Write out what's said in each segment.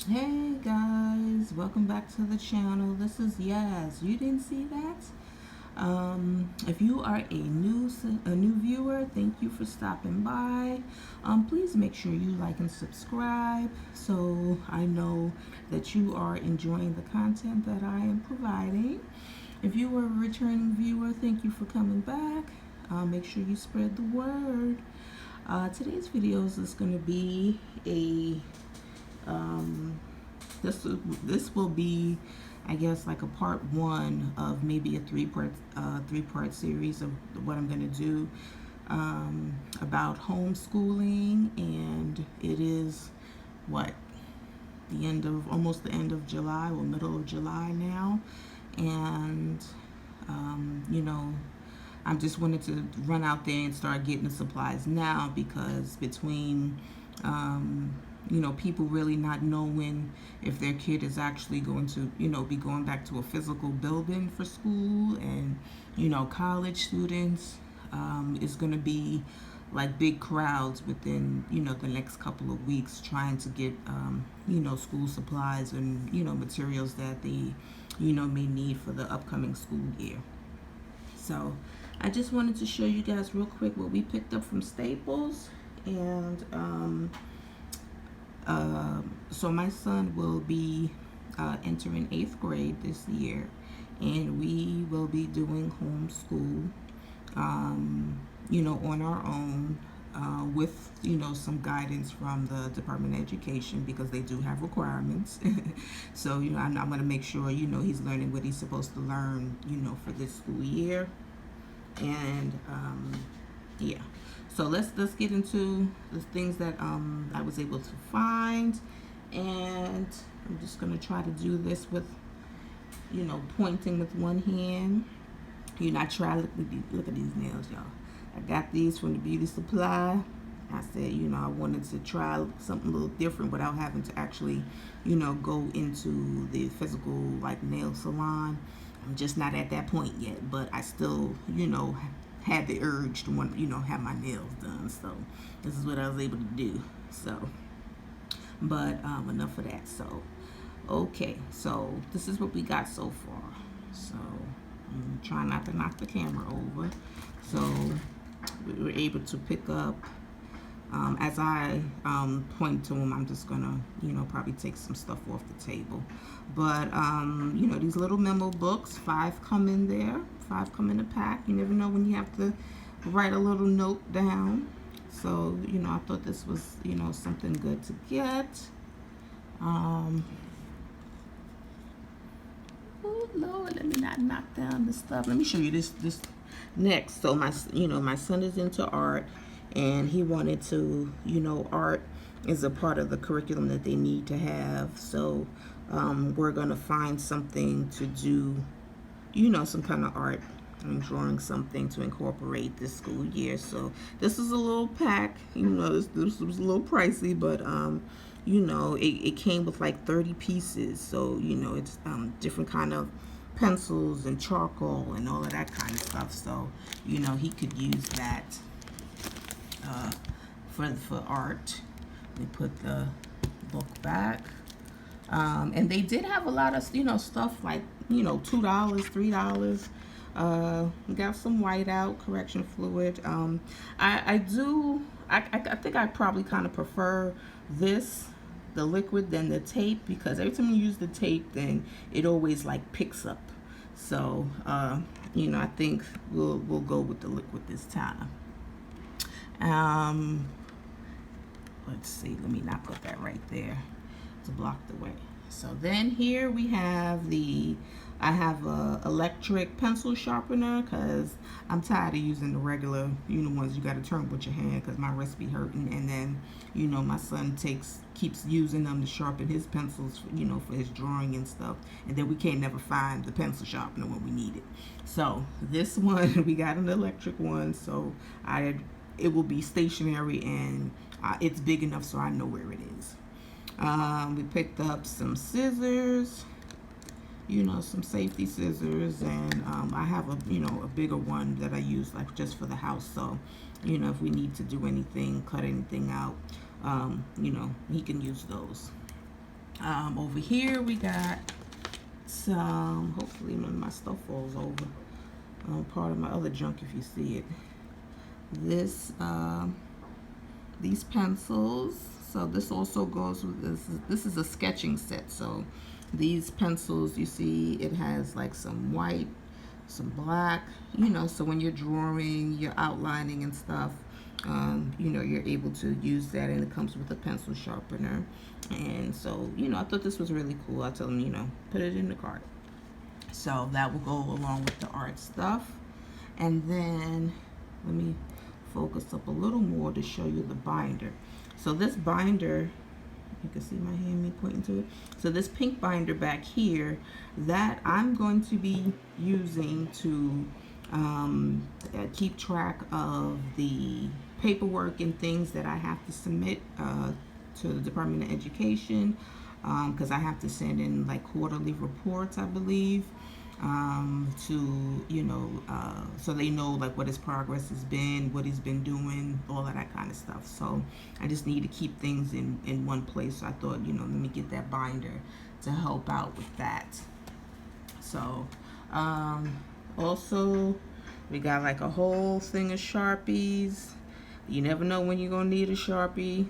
Hey guys, welcome back to the channel. This is Yaz. You didn't see that? If you are a new viewer, thank you for stopping by. Please make sure you like and subscribe so I know that you are enjoying the content that I am providing. If you are a returning viewer, thank you for coming back. Make sure you spread the word. Today's videos is going to be a um, this will be, I guess, like a part one of maybe a three part series of what I'm going to do about homeschooling. And it is what, almost the end of July or middle of July now. And you know, I just wanted to run out there and start getting the supplies now, because between people really not knowing if their kid is actually going to, be going back to a physical building for school, and college students, is going to be like big crowds within the next couple of weeks, trying to get school supplies and materials that they may need for the upcoming school year. So I just wanted to show you guys real quick what we picked up from Staples. And so my son will be entering 8th grade this year, and we will be doing homeschool, on our own, with some guidance from the Department of Education, because they do have requirements. So I'm going to make sure he's learning what he's supposed to learn for this school year. And yeah, so let's get into the things that I was able to find. And I'm just going to try to do this with pointing with one hand. I try. Look at these nails, y'all. I got these from the beauty supply. I said, I wanted to try something a little different without having to actually, go into the physical, like, nail salon. I'm just not at that point yet, but I still, had the urge to want, have my nails done. So this is what I was able to do. So, but enough of that. So, okay. So this is what we got so far. So I'm trying not to knock the camera over. So we were able to pick up, as I point to them, I'm just gonna, probably take some stuff off the table. But, these little memo books, 5 come in there. 5 come in a pack. You never know when you have to write a little note down. So, I thought this was, something good to get. Oh, Lord, let me not knock down the stuff. Let me show you this next. So my son is into art, and he wanted to, art is a part of the curriculum that they need to have. So we're going to find something to do, some kind of art. I'm drawing something to incorporate this school year. So this is a little pack. This was a little pricey, but it came with like 30 pieces. So it's different kind of pencils and charcoal and all of that kind of stuff. So he could use that for art. They put the book back. And they did have a lot of stuff like $2, $3. We got some whiteout correction fluid. I think I probably kind of prefer the liquid, than the tape, because every time you use the tape, then it always like picks up. So I think we'll go with the liquid this time. Let's see, let me not put that right there to block the way. So then here we have I have a electric pencil sharpener, because I'm tired of using the regular, ones you got to turn with your hand, because my wrist be hurting. And then, my son keeps using them to sharpen his pencils, for his drawing and stuff. And then we can't never find the pencil sharpener when we need it. So this one, we got an electric one, so it will be stationary, and it's big enough so I know where it is. We picked up some scissors, some safety scissors, and I have a bigger one that I use like just for the house. So, if we need to do anything, cut anything out, he can use those. Over here we got some, hopefully none of my stuff falls over. Part of my other junk if you see it. These pencils. So this also goes with this. This is a sketching set. So these pencils, you see, it has like some white, some black, so when you're drawing, you're outlining and stuff, you're able to use that, and it comes with a pencil sharpener. And so, I thought this was really cool. I told them, put it in the cart. So that will go along with the art stuff. And then let me focus up a little more to show you the binder. So this binder, you can see my hand me pointing to it. So this pink binder back here, that I'm going to be using to keep track of the paperwork and things that I have to submit to the Department of Education, because I have to send in like quarterly reports, I believe, so they know like what his progress has been, what he's been doing, all of that kind of stuff. So I just need to keep things in one place. So I thought, let me get that binder to help out with that. So also we got like a whole thing of Sharpies. You never know when you're gonna need a Sharpie.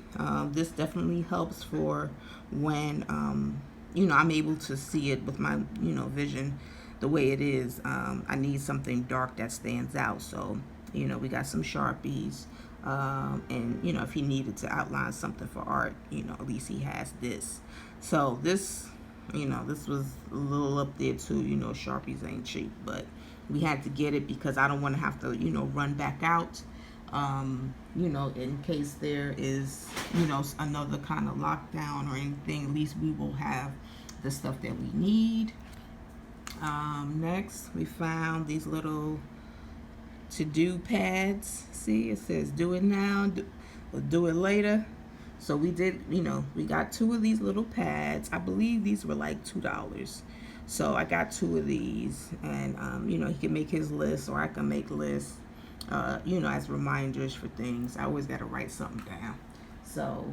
This definitely helps for when I'm able to see it with my vision the way it is. I need something dark that stands out. So we got some Sharpies, and if he needed to outline something for art, at least he has this. So this this was a little up there too. Sharpies ain't cheap, but we had to get it because I don't want to have to run back out, in case there is another kind of lockdown or anything. At least we will have the stuff that we need. Next we found these little to-do pads. See, it says do it now or do it later. So we did, we got 2 of these little pads. I believe these were like $2. So I got 2 of these, and he can make his list, or I can make lists, as reminders for things. I always got to write something down. So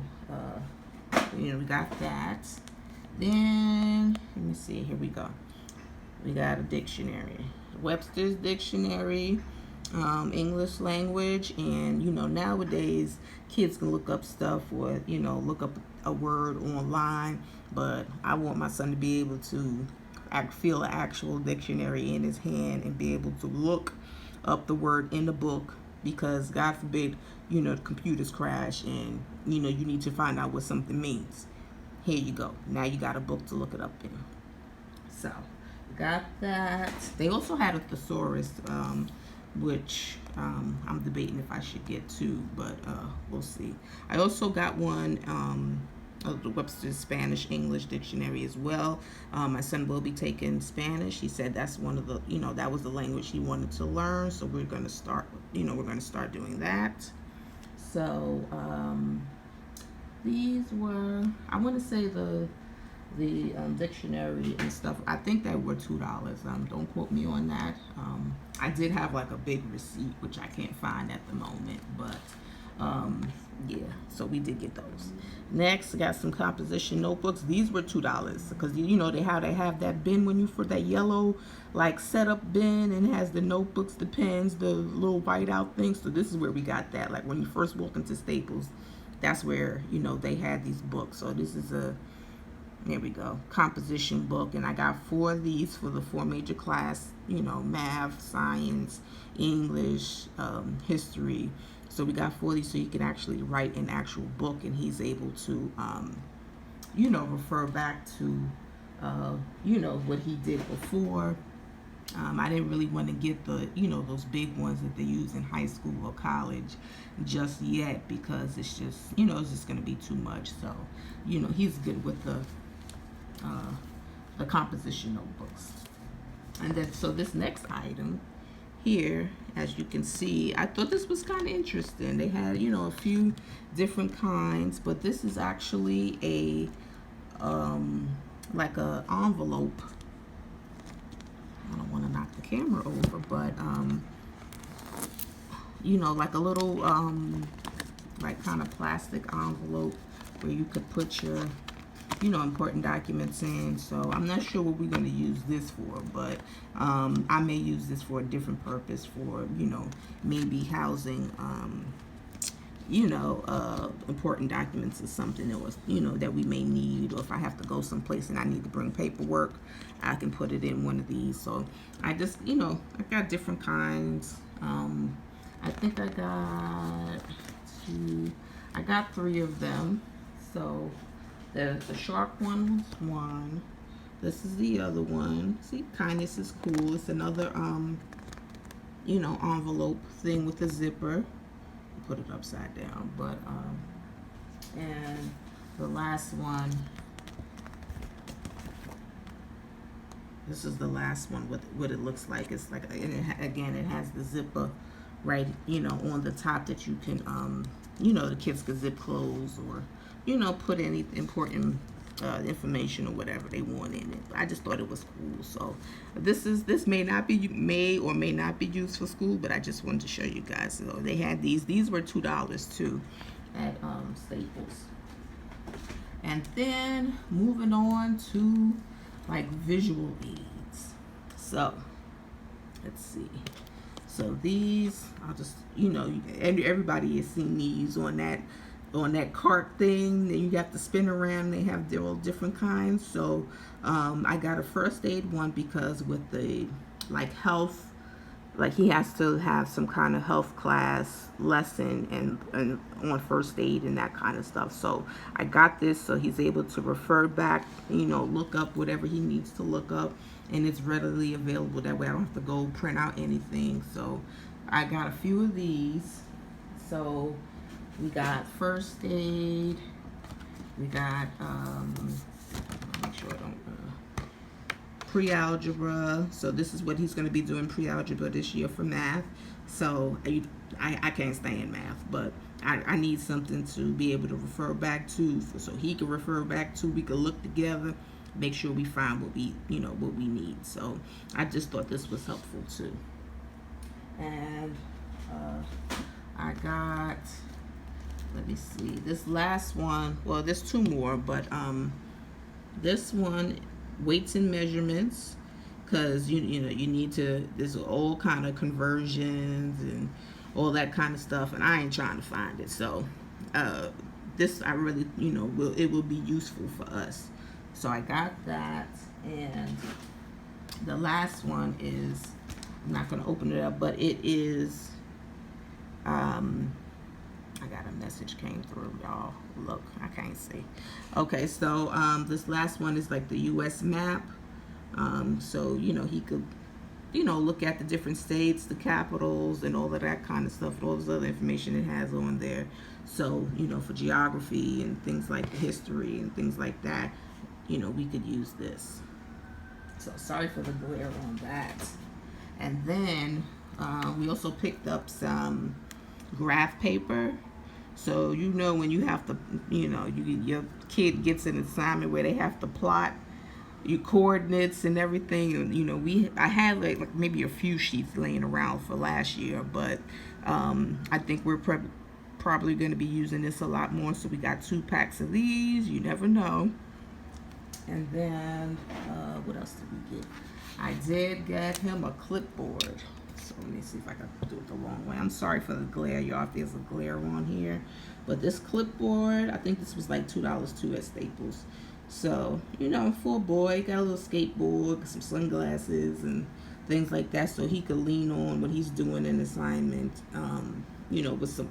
we got that. Then let me see, here we go. We got a dictionary, Webster's Dictionary, English language. And nowadays kids can look up stuff, or look up a word online, but I want my son to be able to feel an actual dictionary in his hand and be able to look up the word in the book, because God forbid the computers crash and you need to find out what something means. Here you go, now you got a book to look it up in. So got that. They also had a thesaurus, which I'm debating if I should get too, but we'll see. I also got one of the Webster's Spanish English dictionary as well. My son will be taking Spanish. He said that's one of the that was the language he wanted to learn, so we're going to start doing that. So these were, I want to say the dictionary and stuff, I think they were $2. Don't quote me on that. I did have like a big receipt, which I can't find at the moment, but yeah, so we did get those. Next, I got some composition notebooks. These were $2 because they have that bin when you, for that yellow like setup bin, and it has the notebooks, the pens, the little whiteout things. So this is where we got that. Like when you first walk into Staples, that's where they had these books. So this is there we go, composition book, and I got 4 of these for the 4 major class, math, science, English, history. So we got 4 of these, so you can actually write an actual book, and he's able to, refer back to, what he did before. I didn't really want to get the, those big ones that they use in high school or college just yet, because it's just, it's just going to be too much. So, he's good with the composition notebooks. And then, so this next item here, as you can see, I thought this was kind of interesting. They had, a few different kinds, but this is actually a, like a envelope. I don't want to knock the camera over, but, like a little, like kind of plastic envelope where you could put your important documents in. So I'm not sure what we're going to use this for, but I may use this for a different purpose, for maybe housing important documents or something that was, that we may need, or if I have to go someplace and I need to bring paperwork, I can put it in one of these. So I just, I got different kinds. I think I got 3 of them. So the shark one was one. This is the other one. See, kindness is cool. It's another envelope thing with a zipper. Put it upside down, but and the last one, this is the last one with what it looks like. It's like, again, it has the zipper right on the top that you can the kids could zip close, or put any important information or whatever they want in it. I just thought it was cool. So this may or may not be used for school, but I just wanted to show you guys. So they had these were $2 too at Staples. And then moving on to like visual aids. So let's see. So these, I'll just, everybody has seen these on that cart thing that you have to spin around. They have their all different kinds. So I got a first aid one because with the health, he has to have some kind of health class lesson and on first aid and that kind of stuff. So I got this so he's able to refer back, look up whatever he needs to look up, and it's readily available. That way I don't have to go print out anything. So I got a few of these. So we got first aid. We got make sure I don't pre-algebra. So this is what he's going to be doing, pre-algebra this year for math. So I can't stand math, but I need something to be able to refer back to, so he can refer back to. We can look together, make sure we find what we need. So I just thought this was helpful too. And I got, let me see, this last one, well, there's 2 more, but this one, weights and measurements, because you need to, there's all kind of conversions and all that kind of stuff, and I ain't trying to find it. So this, I really, it will be useful for us. So I got that. And the last one is, I'm not going to open it up, but it is I got a message came through, y'all. Look, I can't see. Okay, so this last one is like the U.S. map. So he could look at the different states, the capitals, and all of that kind of stuff, and all this other information it has on there. So for geography and things like history and things like that, we could use this. So sorry for the glare on that. And then we also picked up some graph paper. So when you have to, your kid gets an assignment where they have to plot your coordinates and everything. And I had like maybe a few sheets laying around for last year, but I think we're probably going to be using this a lot more. So we got 2 packs of these. You never know. And then what else did we get? I did get him a clipboard. So let me see if I can do it the wrong way. I'm sorry for the glare, y'all, if there's a glare on here. But this clipboard, I think this was like $2 too at Staples. So, for a boy, got a little skateboard, some sunglasses, and things like that, so he could lean on when he's doing an assignment. With some,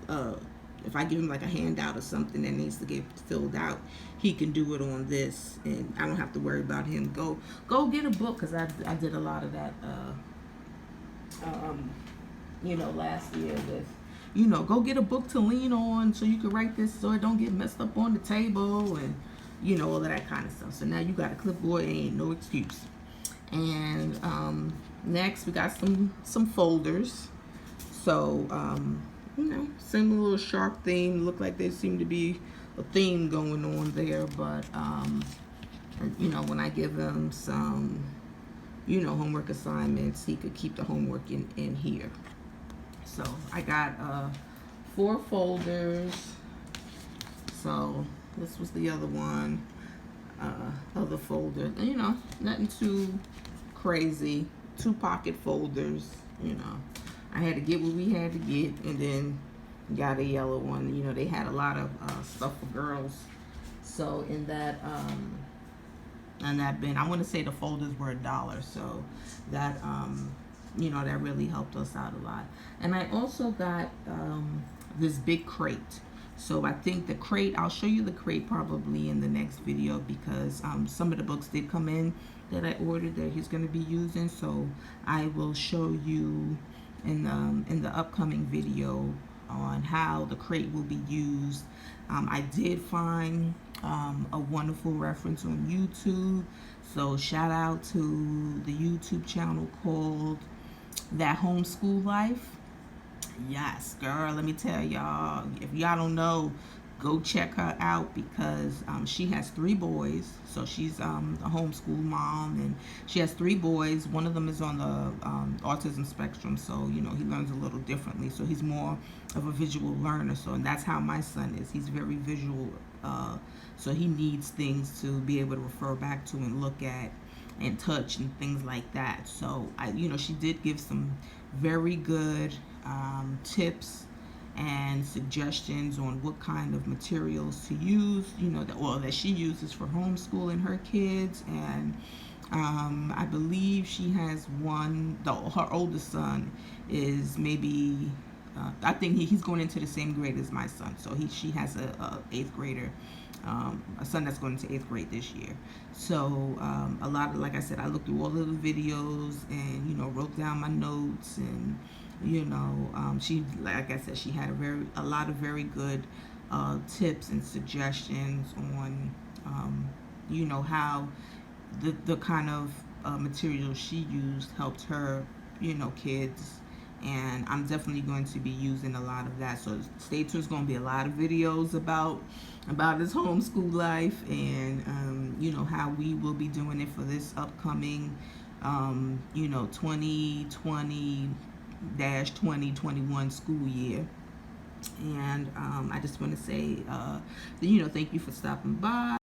if I give him like a handout or something that needs to get filled out, he can do it on this, and I don't have to worry about him. Go get a book, because I did a lot of that. Last year with, go get a book to lean on so you can write this so it don't get messed up on the table, and all of that kind of stuff. So now you got a clipboard, ain't no excuse. And next we got some folders. So same little shark theme. Look like there seemed to be a theme going on there, but when I give him some homework assignments, he could keep the homework in here. So I got 4 folders. So this was the other one. other folders. And, nothing too crazy. 2 pocket folders. I had to get what we had to get, and then got a yellow one. They had a lot of stuff for girls. So in that bin, I want to say the folders were $1. So that that really helped us out a lot. And I also got this big crate. So I think the crate, I'll show you the crate probably in the next video, because some of the books did come in that I ordered that he's going to be using. So I will show you in the upcoming video on how the crate will be used. I did find a wonderful reference on YouTube. So shout out to the YouTube channel called That Homeschool Life. Yes, girl, let me tell y'all, if y'all don't know, go check her out, because she has 3 boys. So she's a homeschool mom, and she has 3 boys. One of them is on the autism spectrum, so he learns a little differently. So he's more of a visual learner. So, and that's how my son is. He's very visual. So he needs things to be able to refer back to and look at and touch and things like that. So she did give some very good tips and suggestions on what kind of materials to use, that she uses for homeschooling her kids. And I believe she has her oldest son is maybe, I think he's going into the same grade as my son. So she has a 8th grader, a son that's going into 8th grade this year. So a lot of, like I said, I looked through all of the videos and wrote down my notes. And she, like I said, she had a lot of very good tips and suggestions on how the kind of material she used helped her kids. And I'm definitely going to be using a lot of that. So stay tuned. There's going to be a lot of videos about his homeschool life, and how we will be doing it for this upcoming 2020-2021 school year. And I just want to say thank you for stopping by.